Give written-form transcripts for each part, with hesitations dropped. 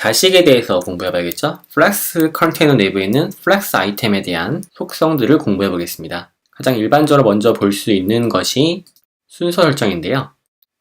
자식에 대해서 공부해봐야겠죠? 플렉스 컨테이너 내부에 있는 플렉스 아이템에 대한 속성들을 공부해보겠습니다. 가장 일반적으로 먼저 볼 수 있는 것이 순서 설정인데요.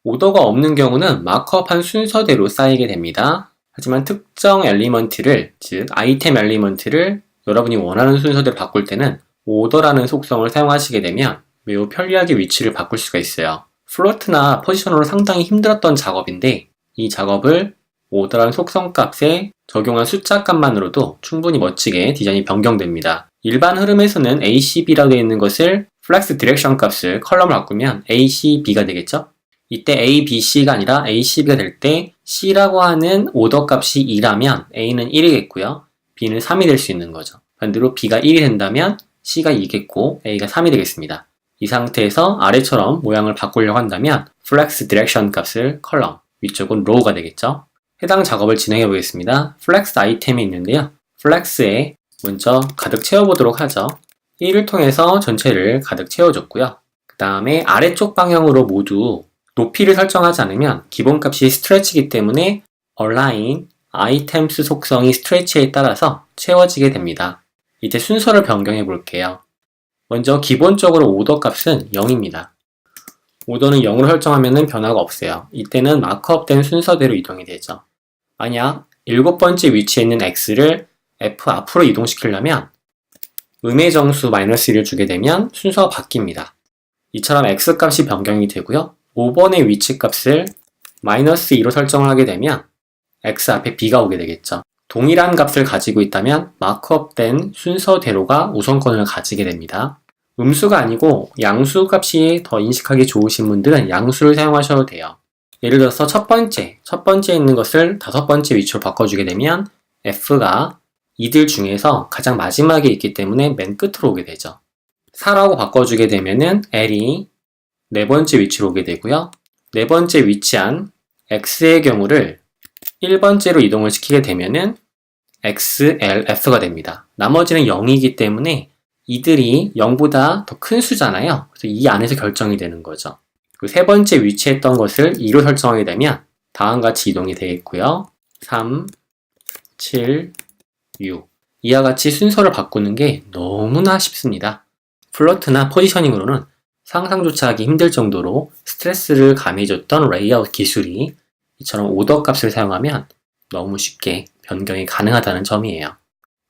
오더가 없는 경우는 마크업한 순서대로 쌓이게 됩니다. 하지만 특정 엘리먼트를, 즉 아이템 엘리먼트를 여러분이 원하는 순서대로 바꿀 때는 오더라는 속성을 사용하시게 되면 매우 편리하게 위치를 바꿀 수가 있어요. 플로트나 포지셔너로 상당히 힘들었던 작업인데 이 작업을 오더라는 속성 값에 적용한 숫자 값만으로도 충분히 멋지게 디자인이 변경됩니다. 일반 흐름에서는 ACB라고 되어 있는 것을 플렉스 디렉션 값을 컬럼을 바꾸면 ACB가 되겠죠? 이때 A, B, C가 아니라 ACB가 될 때 C라고 하는 오더 값이 2라면 A는 1이겠고요. B는 3이 될 수 있는 거죠. 반대로 B가 1이 된다면 C가 2겠고 A가 3이 되겠습니다. 이 상태에서 아래처럼 모양을 바꾸려고 한다면 플렉스 디렉션 값을 컬럼, 위쪽은 로우가 되겠죠. 해당 작업을 진행해 보겠습니다. 플렉스 아이템이 있는데요. 플렉스에 먼저 가득 채워보도록 하죠. 1을 통해서 전체를 가득 채워줬고요. 그 다음에 아래쪽 방향으로 모두 높이를 설정하지 않으면 기본값이 스트레치이기 때문에 align items 속성이 스트레치에 따라서 채워지게 됩니다. 이제 순서를 변경해 볼게요. 먼저 기본적으로 오더 값은 0입니다. 오더는 0으로 설정하면 변화가 없어요. 이때는 마크업된 순서대로 이동이 되죠. 만약 7번째 위치에 있는 x를 f 앞으로 이동시키려면 음의 정수 -1을 주게 되면 순서가 바뀝니다. 이처럼 x 값이 변경이 되고요. 5번의 위치 값을 -2로 설정을 하게 되면 x 앞에 b가 오게 되겠죠. 동일한 값을 가지고 있다면 마크업된 순서대로가 우선권을 가지게 됩니다. 음수가 아니고 양수 값이 더 인식하기 좋으신 분들은 양수를 사용하셔도 돼요. 예를 들어서 첫 번째에 있는 것을 5번째 위치로 바꿔주게 되면 f가 이들 중에서 가장 마지막에 있기 때문에 맨 끝으로 오게 되죠. 4라고 바꿔주게 되면은 l이 4번째 위치로 오게 되고요. 4번째 위치한 x의 경우를 1번째로 이동을 시키게 되면은 xlf가 됩니다. 나머지는 0이기 때문에 이들이 0보다 더 큰 수잖아요. 그래서 이 안에서 결정이 되는 거죠. 그 세 번째 위치했던 것을 2로 설정하게 되면 다음과 같이 이동이 되겠고요. 3, 7, 6 이와 같이 순서를 바꾸는 게 너무나 쉽습니다. 플로트나 포지셔닝으로는 상상조차 하기 힘들 정도로 스트레스를 가미해줬던 레이아웃 기술이 이처럼 오더 값을 사용하면 너무 쉽게 변경이 가능하다는 점이에요.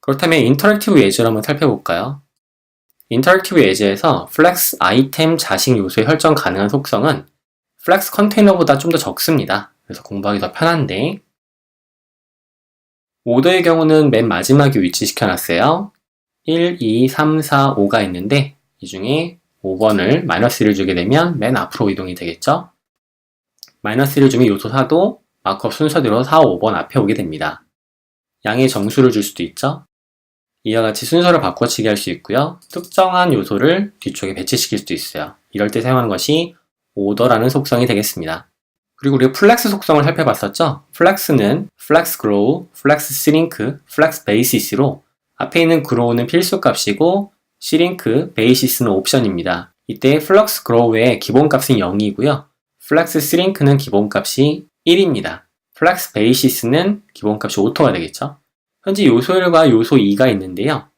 그렇다면 인터랙티브 예제를 한번 살펴볼까요? 인터랙티브 예제에서 플렉스 아이템 자식 요소에 설정 가능한 속성은 플렉스 컨테이너보다 좀 더 적습니다. 그래서 공부하기 더 편한데 오더의 경우는 맨 마지막에 위치시켜놨어요. 1, 2, 3, 4, 5가 있는데 이 중에 5번을 -1을 주게 되면 맨 앞으로 이동이 되겠죠? -1을 주면 요소 4도 마크업 순서대로 4, 5번 앞에 오게 됩니다. 양의 정수를 줄 수도 있죠? 이와 같이 순서를 바꿔치기 할 수 있고요. 특정한 요소를 뒤쪽에 배치시킬 수도 있어요. 이럴 때 사용하는 것이 오더라는 속성이 되겠습니다. 그리고 우리가 플렉스 속성을 살펴봤었죠? 플렉스는 플렉스 그로우, 플렉스 스링크, 플렉스 베이시스로 앞에 있는 그로우는 필수값이고 시링크, 베이시스는 옵션입니다. 이때 플렉스 그로우의 기본값은 0이고요. 플렉스 스링크는 기본값이 1입니다. 플렉스 베이시스는 기본값이 오토가 되겠죠? 현재 요소 1과 요소 2가 있는데요.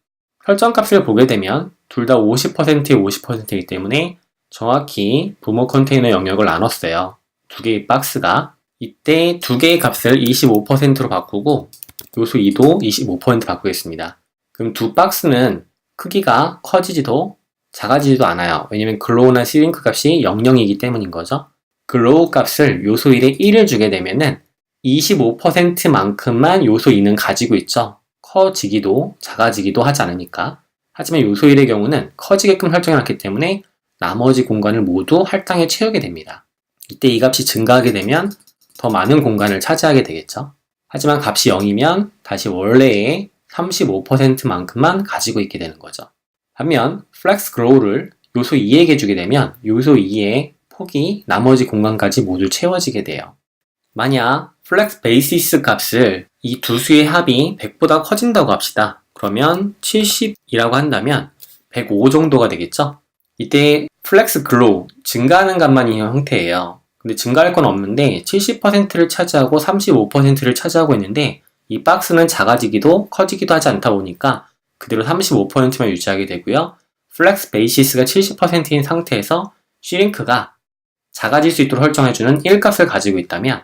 설정값을 보게 되면 둘 다 50%에 50%이기 때문에 정확히 부모 컨테이너 영역을 나눴어요. 두 개의 박스가. 이때 두 개의 값을 25%로 바꾸고 요소 2도 25% 바꾸겠습니다. 그럼 두 박스는 크기가 커지지도 작아지지도 않아요. 왜냐면 글로우나 시링크 값이 00이기 때문인 거죠. 글로우 값을 요소 1에 1을 주게 되면은 25%만큼만 요소 2는 가지고 있죠. 커지기도 작아지기도 하지 않으니까. 하지만 요소 1의 경우는 커지게끔 설정해놨기 때문에 나머지 공간을 모두 할당에 채우게 됩니다. 이때 이 값이 증가하게 되면 더 많은 공간을 차지하게 되겠죠. 하지만 값이 0이면 다시 원래의 35%만큼만 가지고 있게 되는 거죠. 반면 플렉스 그로우를 요소 2에게 주게 되면 요소 2의 폭이 나머지 공간까지 모두 채워지게 돼요. 만약 플렉스 베이시스 값을 이 두 수의 합이 100보다 커진다고 합시다. 그러면 70이라고 한다면 105 정도가 되겠죠? 이때 플렉스 글로우, 증가하는 값만 이 형태예요. 근데 증가할 건 없는데 70%를 차지하고 35%를 차지하고 있는데 이 박스는 작아지기도 커지기도 하지 않다 보니까 그대로 35%만 유지하게 되고요. 플렉스 베이시스가 70%인 상태에서 슈링크가 작아질 수 있도록 설정해주는 1값을 가지고 있다면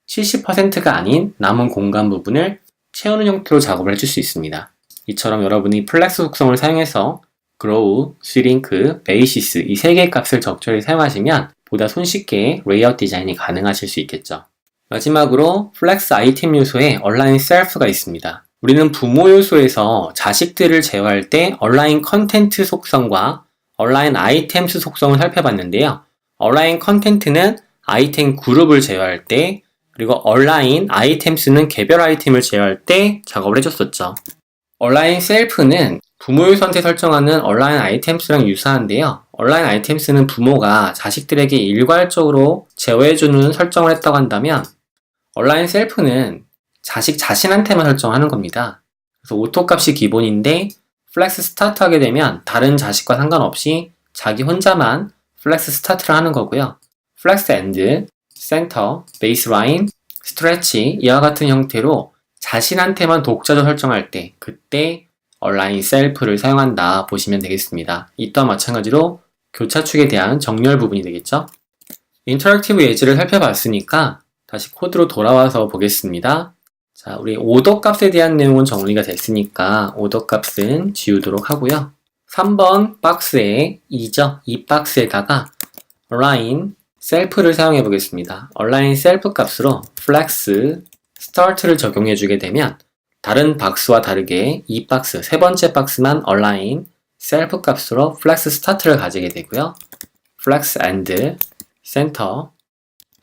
70%가 아닌 남은 공간 부분을 채우는 형태로 작업을 해줄 수 있습니다. 이처럼 여러분이 플렉스 속성을 사용해서 grow, shrink, basis 이 3개의 값을 적절히 사용하시면 보다 손쉽게 레이아웃 디자인이 가능하실 수 있겠죠. 마지막으로 플렉스 아이템 요소에 얼라인 셀프가 있습니다. 우리는 부모 요소에서 자식들을 제어할 때 얼라인 컨텐트 속성과 얼라인 아이템스 속성을 살펴봤는데요. 얼라인 컨텐트는 아이템 그룹을 제어할 때, 그리고 얼라인 아이템스는 개별 아이템을 제어할 때 작업을 해줬었죠. 얼라인 셀프는 부모 요소한테 설정하는 얼라인 아이템스랑 유사한데요. 얼라인 아이템스는 부모가 자식들에게 일괄적으로 제어해주는 설정을 했다고 한다면 얼라인 셀프는 자식 자신한테만 설정하는 겁니다. 그래서 오토 값이 기본인데 플렉스 스타트 하게 되면 다른 자식과 상관없이 자기 혼자만 플렉스 스타트를 하는 거고요. 플렉스 엔드, 센터, 베이스라인, 스트레치 이와 같은 형태로 자신한테만 독자적 설정할 때 그때 얼라인 셀프를 사용한다 보시면 되겠습니다. 이 또한 마찬가지로 교차축에 대한 정렬 부분이 되겠죠. 인터랙티브 예제를 살펴봤으니까 다시 코드로 돌아와서 보겠습니다. 자, 우리 오더 값에 대한 내용은 정리가 됐으니까 오더 값은 지우도록 하고요. 3번 박스에 2죠. 이 박스에다가 align self를 사용해 보겠습니다. align self 값으로 flex start를 적용해 주게 되면 다른 박스와 다르게 이 박스, 세 번째 박스만 align self 값으로 flex start를 가지게 되고요. flex end, center,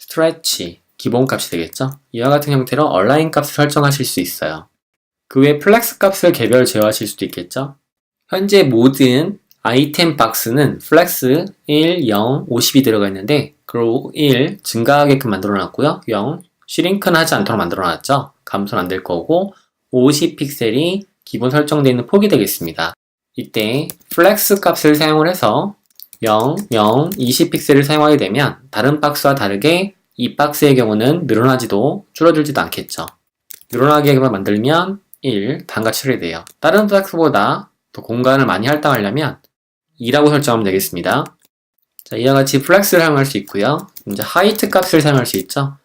stretch 기본 값이 되겠죠. 이와 같은 형태로 align 값을 설정하실 수 있어요. 그 외에 flex 값을 개별 제어하실 수도 있겠죠. 현재 모든 아이템 박스는 flex 1, 0, 50이 들어가 있는데 grow 1 증가하게끔 만들어 놨고요. 0 shrink는 하지 않도록 만들어 놨죠. 감소는 안 될 거고 50 픽셀이 기본 설정되어 있는 폭이 되겠습니다. 이때 flex 값을 사용을 해서 0, 0, 20 픽셀을 사용하게 되면 다른 박스와 다르게 이 박스의 경우는 늘어나지도 줄어들지도 않겠죠. 늘어나게만 만들면 1, 단가 처리돼요. 다른 박스보다 더 공간을 많이 할당하려면 2라고 설정하면 되겠습니다. 자, 이와 같이 플렉스를 사용할 수 있고요. 이제 하이트 값을 사용할 수 있죠.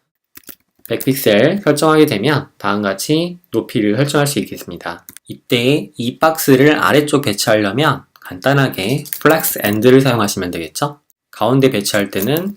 100픽셀 설정하게 되면 다음과 같이 높이를 설정할 수 있겠습니다. 이때 이 박스를 아래쪽 배치하려면 간단하게 플렉스 엔드를 사용하시면 되겠죠. 가운데 배치할 때는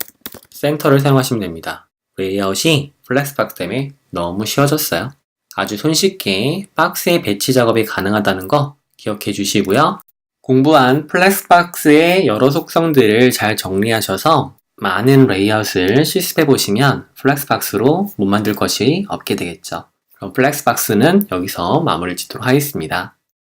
센터를 사용하시면 됩니다. 레이아웃이 플렉스 박스 때문에 너무 쉬워졌어요. 아주 손쉽게 박스의 배치 작업이 가능하다는 거 기억해 주시고요. 공부한 플렉스 박스의 여러 속성들을 잘 정리하셔서 많은 레이아웃을 실습해 보시면 플렉스 박스로 못 만들 것이 없게 되겠죠. 그럼 플렉스 박스는 여기서 마무리 짓도록 하겠습니다.